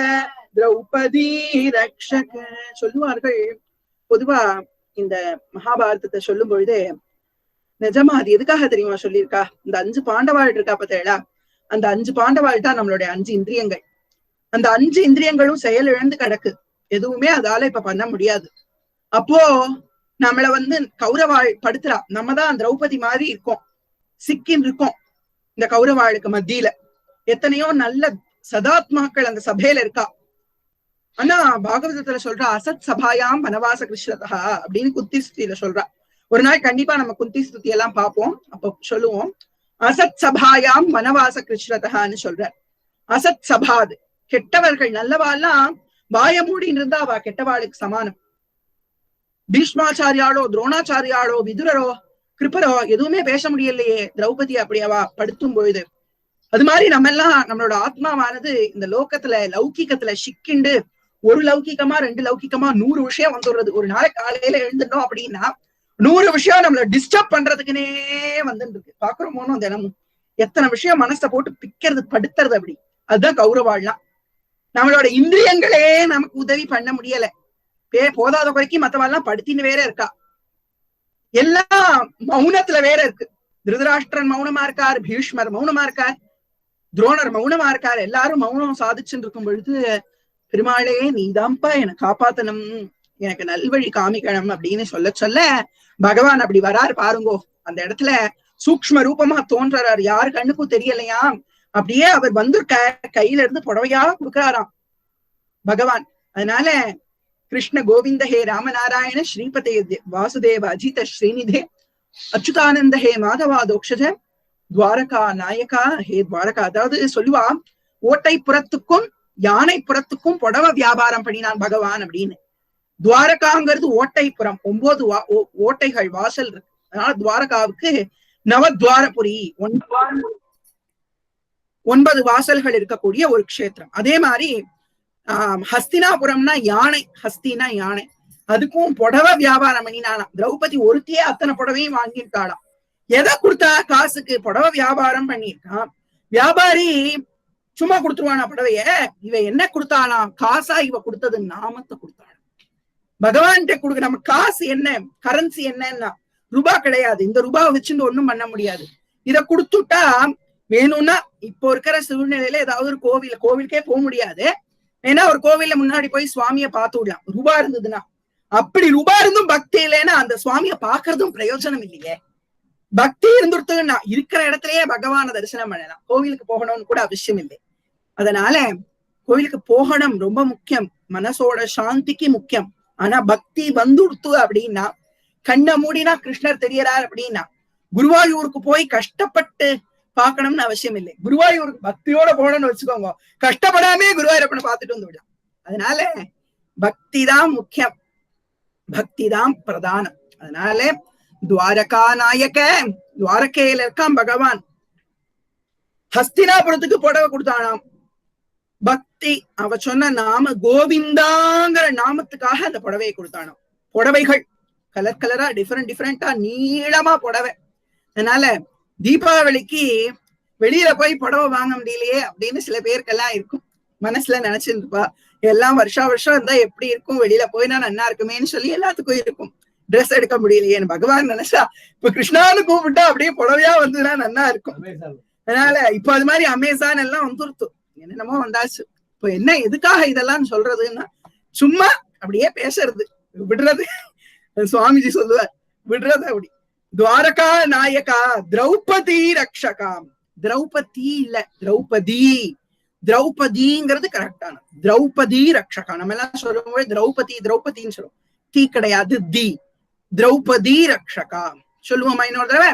द्रौपदी रक्षक சொல்லுவார்கள். பொதுவா இந்த மகாபாரதத்தை சொல்லும் பொழுது நிஜமா அது எதுக்காக தெரியுமா சொல்லியிருக்கா? இந்த 5 பாண்டவாள் இருக்கா பார்த்தேளா, அந்த 5 பாண்டவாள் தான் நம்மளுடைய 5 இந்திரியங்கள். அந்த 5 இந்திரியங்களும் செயல் இழந்து கிடக்கு, எதுவுமே அதால இப்ப பண்ண முடியாது. அப்போ நம்மள கௌரவாள் படுத்துறா. நம்ம தான் திரௌபதி மாதிரி இருக்கோம், சிக்கின் இருக்கோம் இந்த கௌரவாளுக்கு மத்தியில. எத்தனையோ நல்ல சதாத்மாக்கள் அந்த சபையில இருக்கா. ஆனா பாகவதத்துல சொல்றா அசத் சபாயாம் வனவாச கிருஷ்ணதா அப்படின்னு குந்தி ஸ்துதியில சொல்றா. ஒரு நாள் கண்டிப்பா நம்ம குந்தி ஸ்துதி எல்லாம் பார்ப்போம், அப்ப சொல்லுவோம். அசத் சபாயாம் வனவாச கிருஷ்ணதான்னு சொல்ற. அசத் சபாது கெட்டவர்கள், நல்லவாள்லாம் வாய மூடின்னு இருந்தா அவ கெட்டவாளுக்கு சமானம். பீஷ்மாச்சாரியாளோ துரோணாச்சாரியாளோ விதுரரோ கிருப்பரோ எதுவுமே பேச முடியலையே திரௌபதி அப்படி அவ படுத்தும் பொழுது. அது மாதிரி நம்ம எல்லாம் நம்மளோட ஆத்மாவானது இந்த லோகத்துல லௌகிக்கத்துல சிக்கிண்டு ஒரு லௌகிக்கமா 2 லௌகிக்கமா 100 விஷயம் வந்துடுறது. ஒரு நாளைக்கு காலையில எழுந்துட்டோம் அப்படின்னா 100 விஷயம் நம்மள டிஸ்டர்ப் பண்றதுக்குன்னே வந்துட்டு இருக்கு. பாக்குறோமோனோ தினமும் எத்தனை விஷயம் மனசை போட்டு பிக்கிறது படுத்துறது. அப்படி அதுதான் கௌரவாள்லாம். நம்மளோட இந்திரியங்களே நமக்கு உதவி பண்ண முடியல. போதாத குறைக்கும் மத்தவாள்லாம் படுத்தின்னு வேற இருக்கா. எல்லாம் மௌனத்துல வேற இருக்கு. திருதராஷ்டிரன் மௌனமா இருக்கார், பீஷ்மர் மௌனமா இருக்கார், துரோணர் மௌனமா இருக்கார். எல்லாரும் மௌனம் சாதிச்சுட்டு இருக்கும் பொழுது பெருமாளே நீதான்ப்பா என்னை காப்பாத்தணும், எனக்கு நல்வழி காமிக்கணும் அப்படின்னு சொல்ல பகவான் அப்படி வராரு பாருங்கோ. அந்த இடத்துல சூக்ஷ்ம ரூபமா தோன்றாரு, யாரு கண்ணுக்கும் தெரியலையா. அப்படியே அவர் வந்திருக்க கையில இருந்து புடவையா கொடுக்கறாராம். பகவான். அதனால கிருஷ்ண கோவிந்த ஹே ராமநாராயண ஸ்ரீபதே வாசுதேவ அஜித ஸ்ரீநிதே அச்சுதானந்த ஹே மாதவா தோக்ஷஜ துவாரகா நாயகா ஹே துவாரகா. அதாவது சொல்லுவா, ஓட்டை புறத்துக்கும் யானை புறத்துக்கும் புடவை வியாபாரம் பண்ணினான் பகவான் அப்படின்னு. துவாரகாங்கிறது ஓட்டைப்புறம், 9 ஓட்டைகள் வாசல் இருக்கு. அதனால துவாரகாவுக்கு நவத்வாரபுரி, 9 வாசல்கள் இருக்கக்கூடிய ஒரு க்ஷேத்திரம். அதே மாதிரி ஹஸ்தினாபுரம்னா யானை, ஹஸ்தினா யானை, அதுக்கும் புடவை வியாபாரம் பண்ணினாலாம். திரௌபதி ஒருத்தியே அத்தனை புடவையும் வாங்கிட்டாளாம். எதை கொடுத்தா? காசுக்கு புடவை வியாபாரம் பண்ணியிருக்கான். வியாபாரி சும்மா கொடுத்துருவானா புடவைய? இவ என்ன கொடுத்தாலாம்? காசா இவ கொடுத்தது நாமத்தை கொடுத்தாளாம். பகவான்கிட்ட கொடுக்க நம்ம காசு என்ன, கரன்சி என்னன்னா ரூபா கிடையாது. இந்த ரூபாவை வச்சுட்டு ஒண்ணும் பண்ண முடியாது. இத கொடுத்துட்டா வேணும்னா இப்போ இருக்கிற சூழ்நிலையில ஏதாவது ஒரு கோவிலுக்கே போக முடியாது. ஏன்னா ஒரு கோவில்ல முன்னாடி போய் சுவாமிய பார்த்து விடலாம் ரூபா இருந்ததுன்னா. அப்படி ரூபா இருந்தும் பக்தி இல்லைன்னா அந்த சுவாமிய பாக்குறதும் பிரயோஜனம் இல்லையே. பக்தி இருந்துட்டுன்னா இருக்கிற இடத்துலயே பகவான தரிசனம் பண்ணலாம். கோவிலுக்கு போகணும்னு கூட அவசியம் இல்லை. அதனால கோவிலுக்கு போகணும் ரொம்ப முக்கியம், மனசோட சாந்திக்கு முக்கியம். ஆனா பக்தி வந்துடுத்து அப்படின்னா, கண்ணை மூடினா கிருஷ்ணர் தெரியறார் அப்படின்னா, குருவாயூருக்கு போய் கஷ்டப்பட்டு பார்க்கணும்னு அவசியம் இல்லை. குருவாயூருக்கு பக்தியோட போகணும்னு வச்சுக்கோங்க, கஷ்டப்படாமே குருவாயூரப்பனை பார்த்துட்டு வந்து விடலாம். அதனால பக்தி தான் முக்கியம், பக்தி தான் பிரதானம். அதனால துவாரகா நாயக, துவாரகையில இருக்கான் பகவான். ஹஸ்தினாபுரத்துக்கு புடவை கொடுத்தானாம். பக்தி, அவ சொன்ன நாம கோவிந்தாங்கிற நாமத்துக்காக அந்த புடவையை கொடுத்தானாம். புடவைகள் கலர் கலரா டிஃபரெண்டா நீளமா புடவை. அதனால தீபாவளிக்கு வெளியில போய் புடவை வாங்க முடியலையே அப்படின்னு சில பேருக்கெல்லாம் இருக்கும், மனசுல நினைச்சிருப்பா. எல்லாம் வருஷம் இருந்தா எப்படி இருக்கும், வெளியில போயினா நன்னா இருக்குமேன்னு சொல்லி எல்லாத்துக்கும் இருக்கும். ட்ரெஸ் எடுக்க முடியலையேன்னு பகவான் நினைச்சா இப்ப கிருஷ்ணான்னு கூப்பிட்டா அப்படியே புடவையா வந்துன்னா நன்னா இருக்கும். அதனால இப்ப அது மாதிரி அமேசான் எல்லாம் வந்துருத்து, என்னென்னமோ வந்தாச்சு. இப்ப என்ன எதுக்காக இதெல்லாம் சொல்றதுன்னா, சும்மா அப்படியே பேசுறது, விடுறது. சுவாமிஜி சொல்லுவார், விடுறது அப்படி. துவாரகா நாயகா திரௌபதி ரக்ஷகாம். திரௌபதி இல்ல, திரௌபதி. திரௌபதிங்கிறது கரெக்டான. திரௌபதி ரக்ஷகா. நம்ம எல்லாம் சொல்லும்போது திரௌபதின்னு சொல்லுவோம், தீ கிடையாது, தி. திரௌபதி ரக்ஷகா சொல்லுவோமா இன்னொரு தடவை?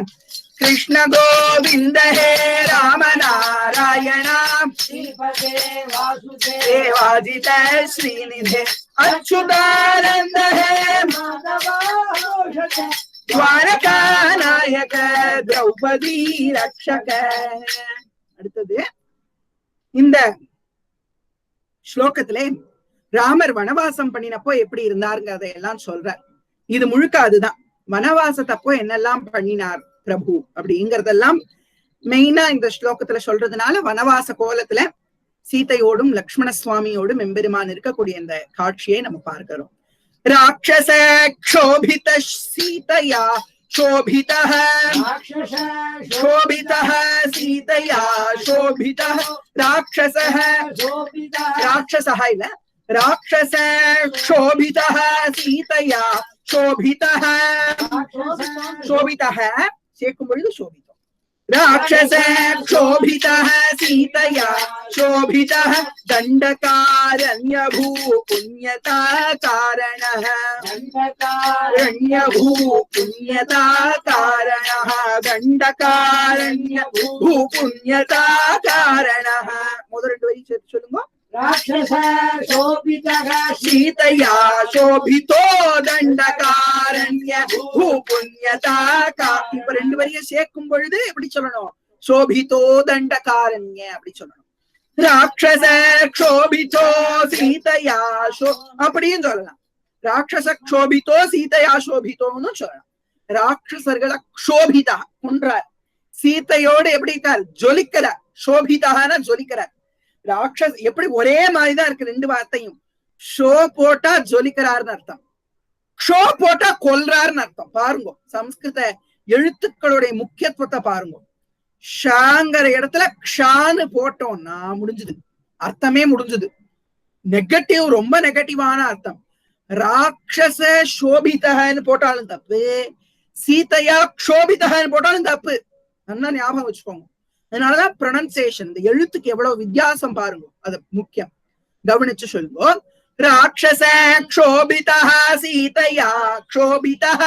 கிருஷ்ண கோவிந்த ஹே ராம நாராயணா வாஜித ஸ்ரீநிதே அச்சுதானந்த ஹே துவாரகா நாயக திரௌபதி ரக்ஷக. அடுத்தது இந்த ஸ்லோகத்திலே ராமர் வனவாசம் பண்ணினப்போ எப்படி இருந்தாருங்கிறத எல்லாம் சொல்றார். இது முழுக்க அதுதான், வனவாசத்தப்போ என்னெல்லாம் பண்ணினார் பிரபு அப்படிங்கறதெல்லாம் மெயினா இந்த ஸ்லோகத்துல சொல்றதுனால வனவாச கோலத்துல சீதையோடும் லக்ஷ்மண சுவாமியோடும் எம்பெருமான் இருக்கக்கூடிய இந்த காட்சியை நம்ம பார்க்கிறோம். ராட்சச க்ஷோபித சீதையா शोभितः सीतया शोभितः राक्षसः इल राक्षस क्षोभितः सीतया शोभितः சேக்கும்பொழுது சோபிதம். राक्षस क्षोभितः सीतया शोभितः दंडकारण्यभू पुण्यता कारणः दंडकारण्यभू पुण्यता कारणः दंडकारण्यभू पुण्यता कारणः. முதல் ரெண்டு வரி சேர்த்து சொல்லுங்க. राक्षस शोभितः सीतया शोभितो दंडकारण्यभू पुण्यता का. இப்ப ரெண்டு வரியை சேர்க்கும் பொழுது எப்படி சொல்லணும்? शोभितो दंडकारण्य அப்படி சொல்லணும். राक्षस क्षोभितो सीतया அப்படியும் சொல்லலாம். राक्षस क्षोभितो सीतया शोभितோன்னு சொல்லலாம். ராட்சசர்களை க்ஷோபிதா கொன்றார், சீதையோடு எப்படி இருக்கார்? ஜொலிக்கிறார். சோபிதான ஜொலிக்கிறார். ராட்சஸ் எப்படி ஒரே மாதிரிதான் இருக்கு ரெண்டு வார்த்தையும். ஷோ போட்டா ஜொலிக்கிறார்னு அர்த்தம், ஷோ போட்டா கொல்றாருன்னு அர்த்தம். பாருங்க சம்ஸ்கிருத எழுத்துக்களுடைய முக்கியத்துவத்தை பாருங்க. ஷாங்கிற இடத்துல க்ஷான்னு போட்டோம்னா முடிஞ்சது, அர்த்தமே முடிஞ்சது. நெகட்டிவ், ரொம்ப நெகட்டிவான அர்த்தம். ராட்சச சோபிதன்னு போட்டாலும் தப்பு, சீதையா க்ஷோபிதன்னு போட்டாலும் தப்பு. நல்லா ஞாபகம் வச்சுக்கோங்க. அதனாலதான் ப்ரொனன்சியேஷன், இந்த எழுத்துக்கு எவ்வளவு வித்தியாசம் பாருங்க, அது முக்கியம். கவனிச்சு சொல்லுவோம். ராட்சச க்ஷோபிதः சீதையா க்ஷோபிதः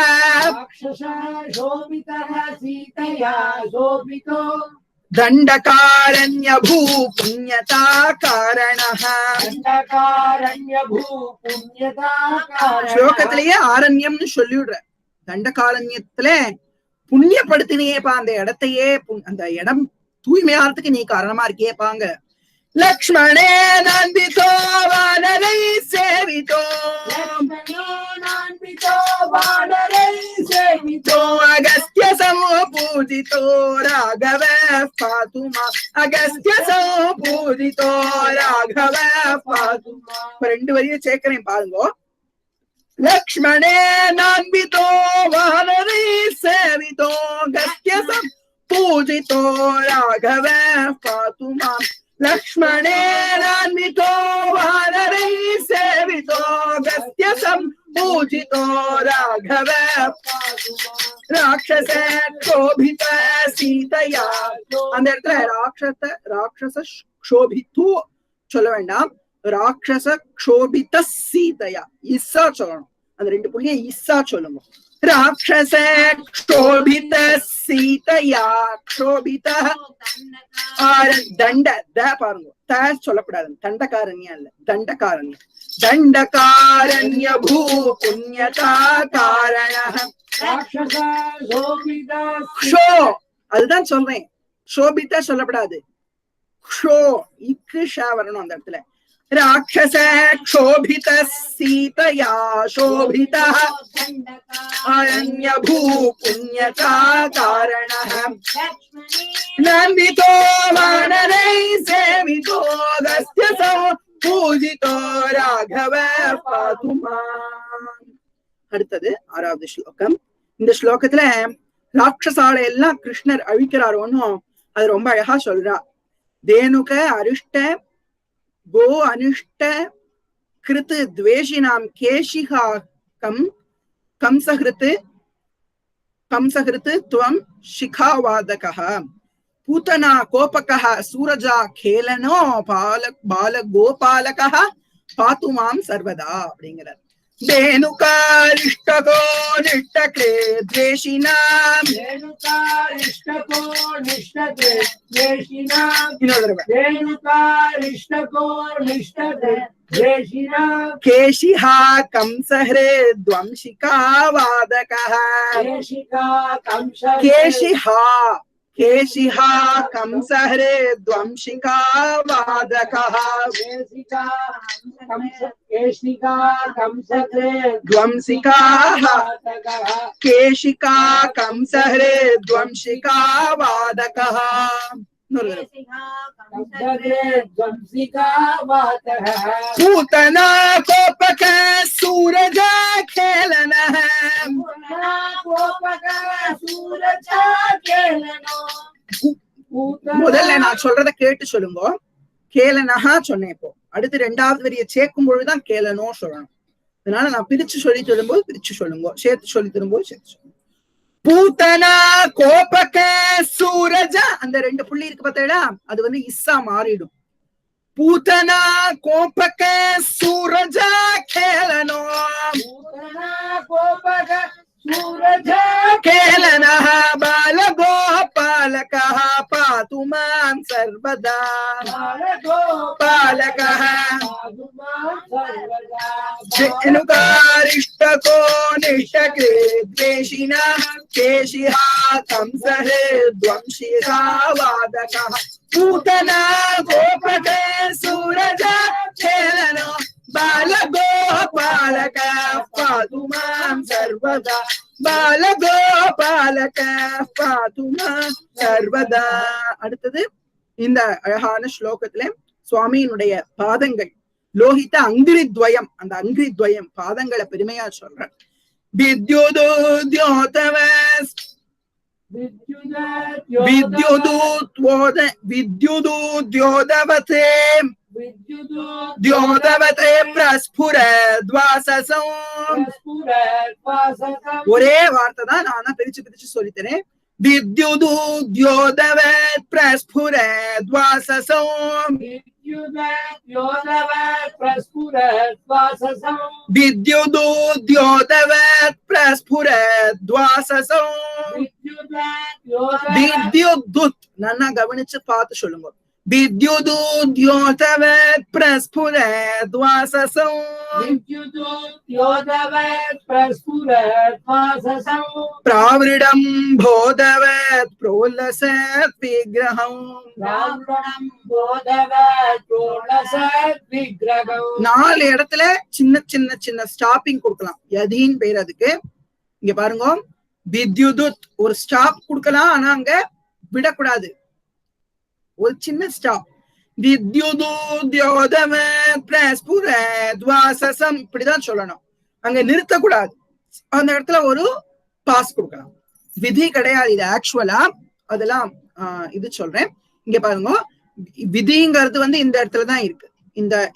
தண்டகாரண்யபூ புண்ணியதா காரணः. ஸ்லோகத்திலேயே ஆரண்யம்னு சொல்லிவிடுற. தண்டகாரண்யத்துல புண்ணியப்படுத்தினேப்பா அந்த இடத்தையே, அந்த இடம் தூய்மையாறதுக்கு நீ காரணமா இருக்கேப்பாங்க. லக்ஷ்மணே நந்திதோ வானரை சேவிதோ அகஸ்திய சமபூஜிதோ ராகவ பாதுமா அகஸ்திய சமபூஜிதோ ராகவ பாதுமா. ரெண்டு வரியும் சேர்க்கிறேன் பாருங்க. லக்ஷ்மணே நான்விதோ வானரை சேவிதோ அகஸ்திய சமபூஜிதோ ராகவ பாதுமா. லக்ஷ்மணே நான்விதோ வானரை சேவிதோ அகஸ்திய சம்பூஜிதோ ராகவ ராட்சச க்ஷோபித சீதையா. அந்த இடத்துல ராட்சச க்ஷோபித்து சொல்ல வேண்டாம், ராட்சச க்ஷோபித சீதையா இஸ்ஸா சொல்லணும். அந்த ரெண்டு புள்ளிய இஸ்ஸா சொல்லுங்க. ராட்சச க்ஷோபித சீதையா க்ஷோபித தண்ட த பாருங்க, த சொல்லக்கூடாது, தண்டகாரண்யா இல்ல தண்டகாரண்ய. தண்டகாரண்ய பூ புண்ணியதா காரணः. அதுதான் சொல்றேன், க்ஷோபித சொல்லப்படாது, க்ஷோ இக்கு ஷா வரணும் அந்த இடத்துல. ராட்சச க்ஷோபித சீதையா சோபித அரண்ய பூ புண்ணியதா காரணः. நந்திதோ வானரை சேவிதோ அகஸ்திய சம்பூஜிதோ ராகவ பாதுமா. அடுத்தது 6வது ஸ்லோகம். இந்த ஸ்லோகத்துல ராட்சசாலை எல்லாம் கிருஷ்ணர் அழிக்கிறாரோன்னு அது ரொம்ப அழகா சொல்றா. தேனுக அரிஷ்ட கோ அனிஷ்ட கிருத்து துவேஷினாம் கேஷிகா கம்சஹிருத்து துவம் சிகாவாதகः பூதனா கோபகः சூரஜா கேலனோ பால கோபாலகः பாத்து மாம் சர்வதா அப்படிங்கிறார். தேனுகாரிஷ்டகோ நிஷ்டகே துவேஷினாம் கேஷிஹா கம்சஹ்ரே த்வம்சிகாவாதகः. கேஷிஹா கம்சஹ்ரே த்வம்சிகாவாதகः. கேஷிகா கம்சஹ்ரே த்வம்சிகாவாதகः. பூதனா கோபக சூரஜா கேலனः. முதல்ல நான் சொல்றத கேட்டு சொல்லுங்க. கேலனஹா சொன்னேன். இப்போ அடுத்து 2வது வரிய சேர்க்கும் பொழுதுதான் கேலனோ சொல்லணும். அதனால நான் பிரிச்சு சொல்லி சொல்லும்போது பிரிச்சு சொல்லுங்க, சேர்த்து சொல்லி தரும்போது சேர்த்து சொல்லுங்க. பூதனா கோபக சூரஜா அந்த 2 புள்ளி இருக்கு பார்த்தா அது வந்து இஸ்ஸா மாறிடும். பூதனா கோபக சூரஜா கேலனோ கேலனः பால கோபாலகः பாது மாம் சர்வதா. பாலகः தேனுகாரிஷ்டகோ நிஷ்டகே துவேஷினா கேஷிஹா கம்சஹ்ரே த்வம்சிகாவாதகः பூதனா கோபக சூரஜா கேலனோ பால கோபாலக பாது மாம் சர்வதா. பால கோபாலக பாது மாம் சர்வதா. அடுத்தது இந்த அழகான ஸ்லோகத்துல சுவாமியினுடைய பாதங்கள் லோகித்த அங்கிரி துவயம், அந்த அங்கிரி துவயம் பாதங்களை பெருமையா சொல்ற. வித்யுதூத்யோதவதே द्योतवते பிரஸ்புரத்வாசசம். ஒரே வார்த்தை தான் நான் பிரிச்சு பிரிச்சு சொல்லித்தரேன். विद्युदुद्योतवत् प्रस्फुरद्वाससो विद्युदुद्योतवत् प्रस्फुरद्वाससो विद्युदुत् नन्ना गवनिच्चु पात्तु सोल्लुंगा विद्युदुद्योतवत् प्रस्फुरद्वाससो प्रावृडं बोधवत् प्रोल्लसत् विग्रहं நாலு இடத்துல சின்ன சின்ன சின்ன ஸ்டாப்பிங் கொடுக்கலாம். எதின் பேர் அதுக்கு. இங்க பாருங்க, வித்யுதுத் ஒரு ஸ்டாப் கொடுக்கலாம், ஆனா அங்க விடக்கூடாது, ஒரு சின்ன ஸ்டாப். வித்யுதுத்யோதவத் பிரஸ்புரத்வாசசம் இப்படிதான் சொல்லணும், அங்க நிறுத்தக்கூடாது. அந்த இடத்துல ஒரு பாஸ் கொடுக்கலாம். விதி கிடையாது இது ஆக்சுவலா, அதெல்லாம் இது சொல்றேன். இங்க பாருங்க, விதிங்கிறது இந்த இடத்துலதான் இருக்கு.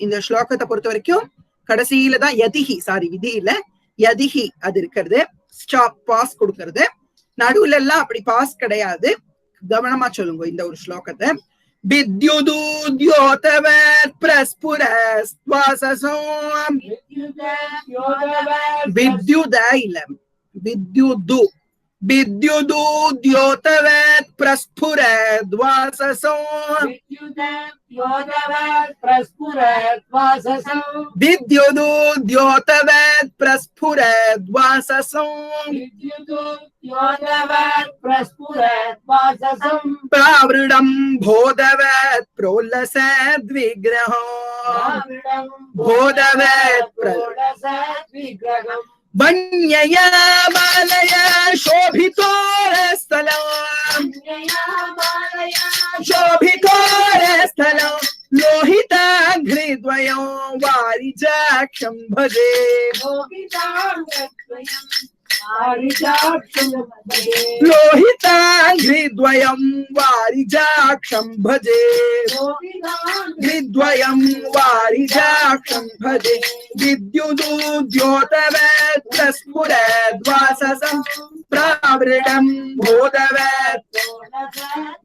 இந்த ஸ்லோகத்தை பொறுத்த வரைக்கும் கடைசியில தான் விதி இல்ல யதிஹி அது இருக்கிறது. ஸ்டாப் பாஸ் கொடுக்கறது. நடுவுல எல்லாம் அப்படி பாஸ் கிடையாது. கவனமா சொல்லுங்க இந்த ஒரு ஸ்லோகத்தை. வித்யுதுத்யோதவத் பிரஸ்புரத்வாசசோ வித்யுத இல்ல வித்யுது विद्युदुद्योतवत् प्रस्फुरद्वाससो विद्युदुद्योतवत् प्रस्फुरद्वाससो प्रावृडं बोधवत् प्रोल्लसद्विग्रहो वन्यया मालया शोभितोरस्थलं लोहिताघ्रिद्वयं वारिजाक्षं भजे लोहिताघ्रिद्वयं वारिजाक्षं भजे द्विद्वयं वारिजाक्षं भजे विद्युदुद्योतवत् प्रस्फुरद्वाससं प्रावृडं बोधवत्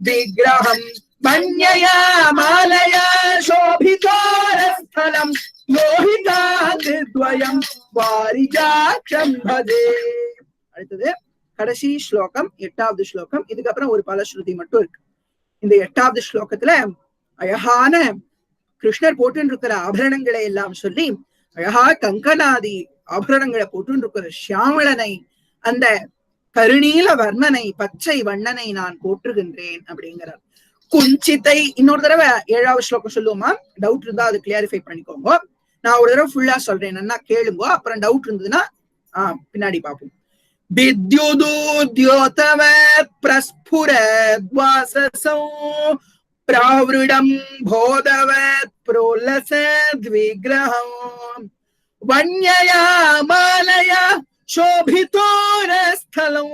विग्रहं वन्यया मालया शोभितोरस्थलं लोहिताघ्रिद्वयं வாரிஜாக்ஷம் பஜே. அடுத்தது கடைசி ஸ்லோகம், 8வது ஸ்லோகம். இதுக்கப்புறம் ஒரு பலஸ்ருதி மட்டும் இருக்கு. இந்த 8வது ஸ்லோகத்துல அழகான கிருஷ்ணர் போட்டு இருக்கிற ஆபரணங்களை எல்லாம் சொல்லி, அழகா கங்கனாதி ஆபரணங்களை போட்டு இருக்கிற ஷியாமளனை, அந்த கருணீல வர்ணனை, பச்சை வண்ணனை நான் போற்றுகின்றேன் அப்படிங்கிறார். குஞ்சித்தை இன்னொரு தடவை 7வது ஸ்லோகம் சொல்லுவோமா? டவுட் இருந்தா அது கிளியரிஃபை பண்ணிக்கோங்க. நான் ஒரு தடவை ஃபுல்லா சொல்றேன், என்ன கேளுங்க. அப்புறம் டவுட் இருந்ததுன்னா பின்னாடி பார்ப்போம். வித்யுதுத்யோதவத் பிரஸ்புரத்வாசசோ பிராவ்ருடம் போதவத் ப்ரோலசத்விக்ரஹம் வன்யயா மாலயா शोभितोरस्थलं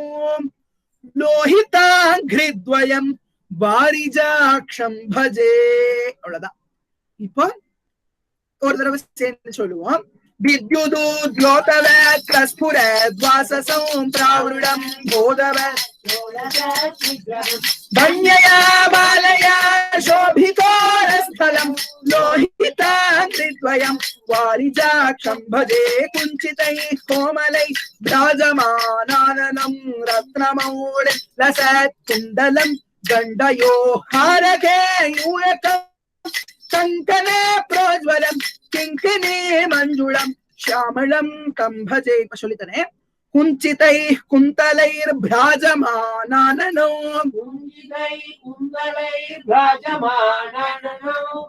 லோஹிதாங்கிரித்வயம் வாரிஜாக்ஷம் பஜே. அவ்வளவுதான். இப்போ ஒரு தடவை சேர்ந்து சொல்லுவோம். வித்யுதுத்யோதவத் பிரஸ்புரத்வாசசம் பிராவ்ருடம் போதவத் வன்யயா மாலயா शोभितोरस्थलं लोहिताங்கிரித்வயம் வாரிஜாக்ஷம் भजे कुञ्चितैः कोमलैः भ्राजमानाननं रत्नमौलिं लसत्कुण्डलं गण्डयो हारकेयूरकं कङ्कणे प्रोज्वलं किङ्किणी मञ्जुळं श्यामलं तं भजे. சொல்லித்தனே. कुञ्चितैः कुन्तलैर्भ्राजमानाननो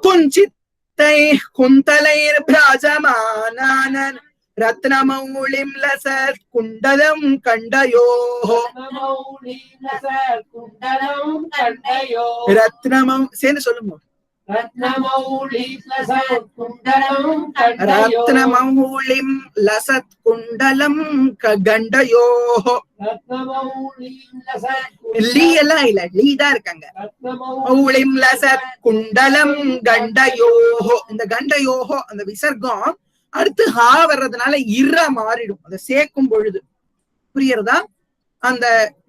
कुञ्चितैः कुन्तलैर्भ्राजमानानन रत्नमौलिं लसत् कुण्डलं कण्डयोः रत्नमौ சேர்ந்து சொல்லுங்க. रत्नमौलिं लसत् कुण्डलं गण्डयोः லீ எல்லாம் இல்ல, லீ தான் இருக்காங்க. மௌலிம் லசத் குண்டலம் கண்டயோஹோ. இந்த கண்டயோஹோ அந்த விசர்க்கம் அடுத்து ஹா வர்றதுனால இர்ரா மாறிடும், அதை சேர்க்கும் பொழுது. புரியுறதா? அந்த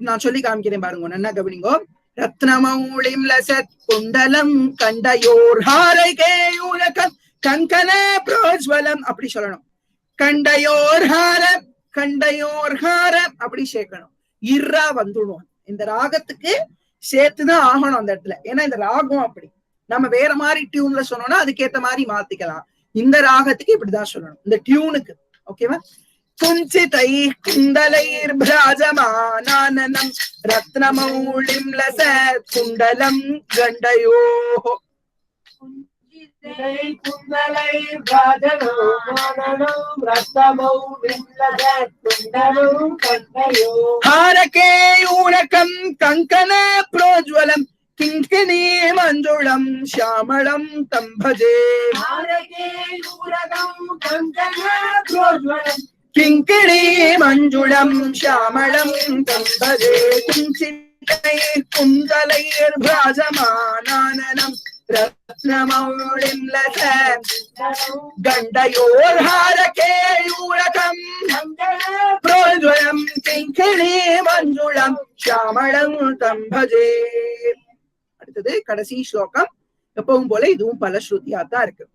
நான் சொல்லி காமிக்கிறேன் பாருங்க, என்ன கவனிங்கோ. ரத்னமௌளிம் லசத் குண்டலம் கண்டயோர் ஹாரை கேயுலகம் கங்கன ப்ரோஜ்வலம் அப்படி சொல்லணும். கண்டயோர் ஹார கண்டயோர் ஹார அப்படி சேர்க்கணும். இர்ரா வந்துடும். இந்த ராகத்துக்கு சேர்த்துதான் ஆகணும் அந்த இடத்துல. ஏன்னா இந்த ராகம் அப்படி. நம்ம வேற மாதிரி டியூன்ல சொன்னோம்னா அதுக்கேத்த மாதிரி மாத்திக்கலாம். இந்த ராகத்துக்கு இப்படிதான் சொல்லணும், இந்த டியூனுக்கு. ஓகேவா? குஞ்சிதை குண்டலைர் பிராஜமானனம் ரத்னமௌளிம் லசத் குண்டலம் கண்டயோ. குண்டலைர் பிராஜமானனம் ரத்னமௌளிம் லசத் குண்டலம் கண்டயோ. ஹாரகேயூரகம் கங்கன ப்ரோஜ்வலம் கிங்கிணி மஞ்சுளம் ஷாமளம் தம் பஜே. ஹாரகேயூரகம் கங்கன ப்ரோஜ்வலம் கிங்கிணி மஞ்சுளம் ஷாமளம் தம் பஜே. குஞ்சிதைர் குண்டலைர் பிராஜமானனம் ரத்னமௌளிம் லசத் கண்டயோர் ஹாரகேயூரகம் ப்ரோஜ்வலம் கிங்கிணி மஞ்சுளம் ஷாமளம் தம் பஜே. அடுத்தது கடைசி ஸ்லோகம். எப்பவும் போல இதுவும் பல ஸ்ருதியாத்தான் இருக்கு.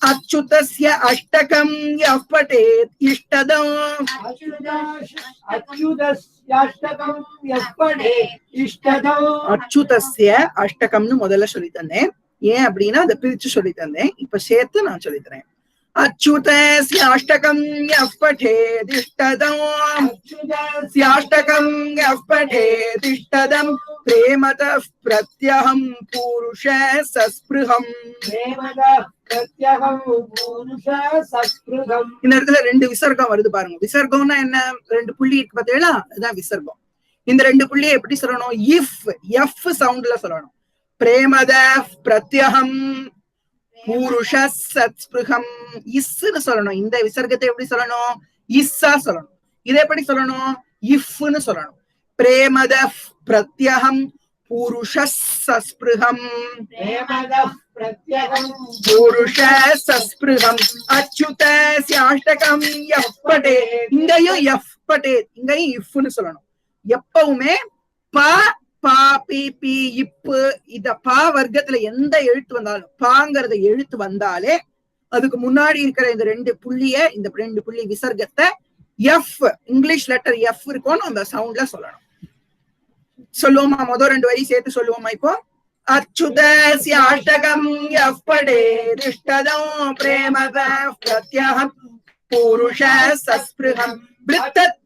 அச்சுதஸ்ய அஷ்டகம் யஃ படேத் இஷ்டதம். அச்சுதஸ்ய அஷ்டகம்னு முதல்ல சொல்லி தந்தேன். ஏன் அப்படின்னா அதை பிரிச்சு சொல்லி தந்தேன். இப்ப சேர்த்து நான் சொல்லி தரேன். அச்சுதஸ்ய அஷ்டகம் யஃ படேத் இஷ்டதம். அச்சுதஸ்யாஷ்டகம் யஃ படேத் இஷ்டதம் பிரேமதः பிரத்யஹம் புருஷ சஸ்பிருஹம். இந்த இடத்துல ரெண்டு விசர்க்கம் வருது பாருங்க. விசர்க்கம்னா என்ன? ரெண்டு புள்ளி இருக்கு பார்த்தீங்களா, அதுதான் விசர்க்கம். இந்த ரெண்டு புள்ளியை எப்படி சொல்லணும்? இஃப் எஃப் சவுண்ட்ல சொல்லணும். பிரேமத பிரத்யஹம் புருஷ சஸ்பிருஹம் இஸ்ன்னு சொல்லணும். இந்த விசர்க்கத்தை எப்படி சொல்லணும்? இஸ்ஸா சொல்லணும். இதை எப்படி சொல்லணும்? இஃப்னு சொல்லணும். பிரேமத பிரத்யஹம் புருஷ சஸ்பிருஹம் புருஷ சஸ்பிருஹம். அச்சுதஸ்யாஷ்டகம் யஃ படேத். இங்கேயும் எஃப் படேத், இங்கேயும் இஃப்னு சொல்லணும். எப்பவுமே பா பா பி பி இப்பு இத பா வர்க்கத்துல எந்த எழுத்து வந்தாலும், பாங்கிறத எழுத்து வந்தாலே அதுக்கு முன்னாடி இருக்கிற இந்த ரெண்டு புள்ளிய, இந்த ரெண்டு புள்ளி விசர்க்கத்தை எஃப், இங்கிலீஷ் லெட்டர் எஃப் இருக்கும்னு அந்த சவுண்ட்ல சொல்லணும். சொல்லுவோமா? முதல் ரெண்டு வரி சேர்த்து சொல்லுவோமா இப்போ? அச்சுதஸ்யாஷ்டகம் யஃ படேத் இஷ்டதம் பிரேமதः பிரத்யஹம் புருஷ சஸ்பிருஹம் விருத்தத்.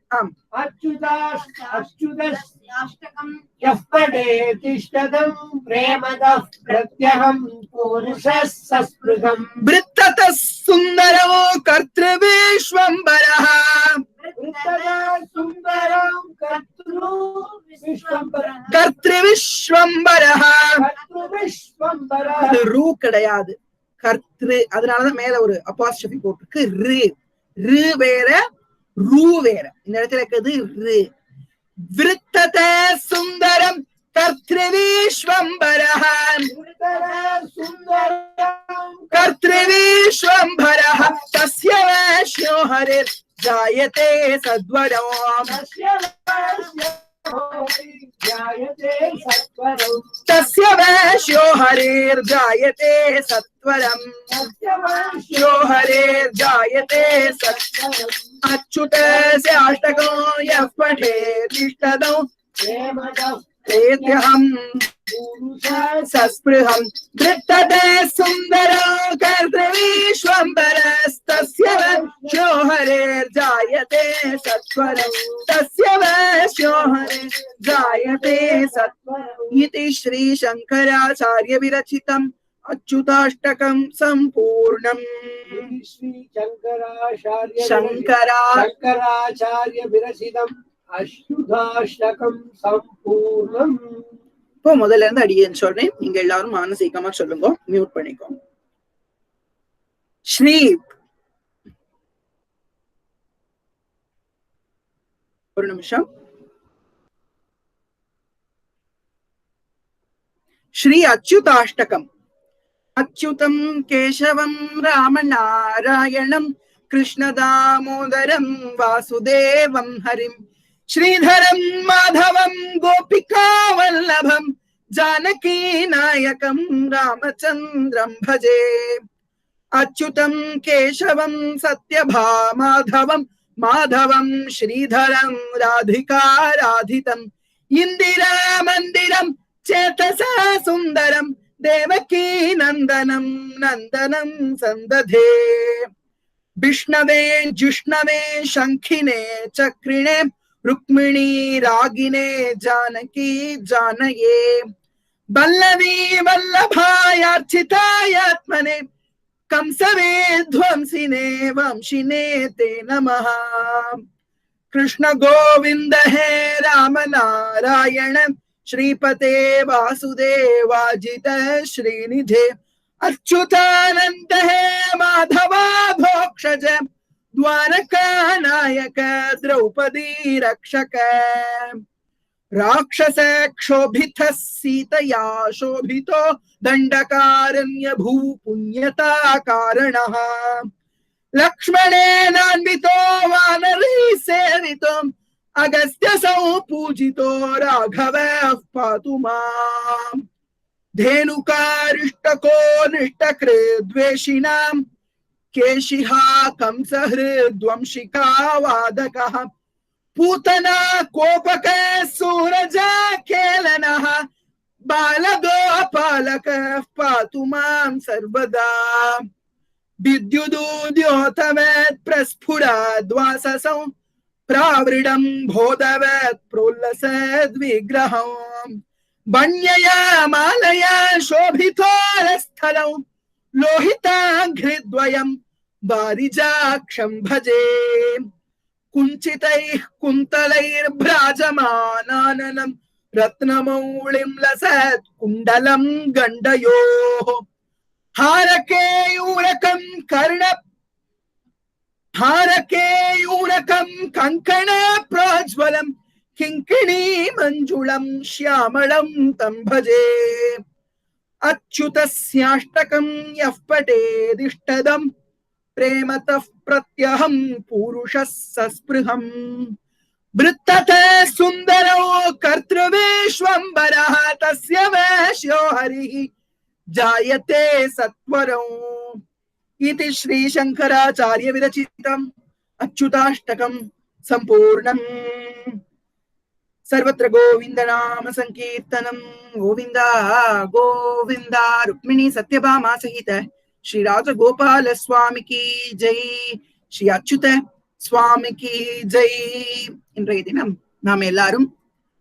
அச்சுதஸ்யாஷ்டகம் யஃ படேத் இஷ்டதம் பிரேமதः பிரத்யஹம் புருஷ சஸ்பிருஹம் விருத்ததः சுந்தரோ கர்த்ருவிஸ்வம்பரः. கர்த்ருவிஸ்வம்பரः அது ரூ கிடையாது, கர்த்ரு. அதனாலதான் மேல ஒரு அப்பாஸ்ட்ரோபி போட்டுருக்கு. ரு ரு வேற, ரூ வேற. இந்த இடத்துல இருக்கிறது ரு. விருத்தத சுந்தரம் கர்த்ருவிஸ்வம்பரः கர்த்ருவிஸ்வம்பரः தஸ்ய வைஷ்ணோ ஹரிர் ஜாயதே சத்வரம். तस्य वैश्यो हरेर्जायते सत्वरम् यो हरेर्जायते सत्वरम् अच्युतस्याष्टको यः पठेत् इष्टदौ प्रेत्यहम् सस्पृहम् दृष्टते सुन्दरो कर्तृविश्वम्बरस्तस्य वैश्यो हरेर्जायते सत्वरम् तस्य वैश्यो हरेर्जायते सत्वरम् इति श्री शंकराचार्य विरचितम् अच्युताष्टकम् सम्पूर्णम्. शंकराचार्य विरचितम् அச்சுதாஷ்டகம் சம்பூர்ணம். இப்போ முதல்ல இருந்து அடியேன்னு சொல்றேன், நீங்க எல்லாரும் மானசீகமா சொல்லுங்க. மியூட் பண்ணிக்கோங்க. ஸ்ரீ ஒரு நிமிஷம். ஸ்ரீ அச்சுதாஷ்டகம். அச்சுதம் கேசவம் ராமநாராயணம் கிருஷ்ணதாமோதரம் வாசுதேவம் ஹரிம் श्रीधरं माधवं गोपिका वल्लभं जानकी नायकं रामचन्द्रं भजे अच्युतं केशवं सत्यभामाधवं माधवं श्रीधरं राधिका राधितं इंदिरा मंदिरं चेतसा सुंदरं देवकी नंदनं नंदनं संदधे विष्णवे जिष्णवे शंखिने चक्रिणे रुक्मिणी रागिने जानकी जानये वल्लवी वल्लभायार्चितायात्मने कंसवे ध्वंसिने वंशिने ते नमः कृष्ण गोविंद हे राम नारायण श्रीपते वासुदेवाजित श्रीनिधे अच्युतानंद हे माधवाधोक्षज द्वारका नायक द्रौपदी रक्षक राक्षस क्षोभित सीतया शोभितो दंडकारण्य भूपुण्यता कारणः लक्ष्मणेनान्वितो वानरी सेवितो अगस्त्यसौ पूजितो राघवः पातु माम् धेनुकारिष्टको निष्टकृ द्वेषिणां केशिहा कंसहृद्वंशिका वादकः पूतना कोपक सूरजा केलनः बालगोपालकः पातु मां सर्वदा विद्युदूद्योतवत् प्रस्फुरद्वाससौ प्रावृडं भोदवत् प्रोल्लसद्विग्रहम् वन्यया मालया शोभितोरस्थलौ लोहिताघ्रिद्वयं वारिजाक्षं भजे कुञ्चितैः कुन्तलैर्भ्राजमानाननं रत्नमौलिं लसत् कुण्डलं गण्डयोः हारकेयूरकं कंकण प्रोज्वलं किङ्किणी मंजुलं श्यामलं तं भजे अच्युतस्याष्टकं यः पठेदिष्टदं प्रेमतः प्रत्यहं पुरुषः सस्पृहम् वृत्तते सुन्दरो कर्तृविश्वम्बरः तस्य वश्यो हरिः जायते सत्वरौ इति श्री शंकराचार्य विरचितम् अच्युताष्टकं संपूर्णम् सर्वत्र गोविंद नाम संकीर्तनम् गोविंद गोविंद रुक्मिणी सत्यभामा सहित श्री राजगोपाल स्वामी की जय श्री अच्युत स्वामी की जय இன்றைய தினம் நாம் எல்லாரும்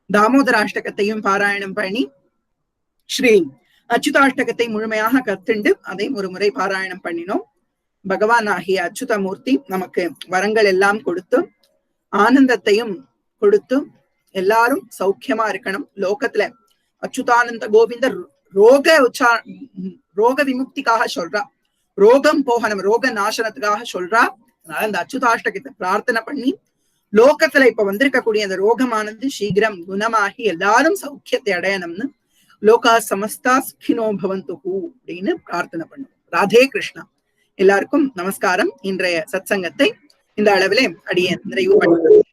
தாமோதராஷ்டகத்தையும் பாராயணம் பண்ணி ஸ்ரீ அச்சுதாஷ்டகத்தை முழுமையாக கத்துண்டு அதை ஒரு முறை பாராயணம் பண்ணினோம். பகவான் ஆகிய அச்சுதமூர்த்தி நமக்கு வரங்கள் எல்லாம் கொடுத்து ஆனந்தத்தையும் கொடுத்து எல்லாரும் சௌக்கியமா இருக்கணும். லோகத்துல அச்சுதானந்த கோவிந்தர் ரோக விமுக்திக்காக சொல்றா, ரோகம் போகணும், ரோக நாசனத்துக்காக சொல்றா. அதனால அந்த அச்சுதாஷ்டகத்தை பிரார்த்தனை பண்ணி லோகத்துல இப்ப வந்திருக்கக்கூடிய அந்த ரோகமானது சீக்கிரம் குணமாகி எல்லாரும் சௌக்கியத்தை அடையணும்னு லோகா சமஸ்தா சுகினோ பவந்து அப்படின்னு பிரார்த்தனை பண்ணும். ராதே கிருஷ்ணா. எல்லாருக்கும் நமஸ்காரம். இன்றைய சத்சங்கத்தை இந்த அளவிலே அடியேன் நிறைவு பண்ணுகிறேன்.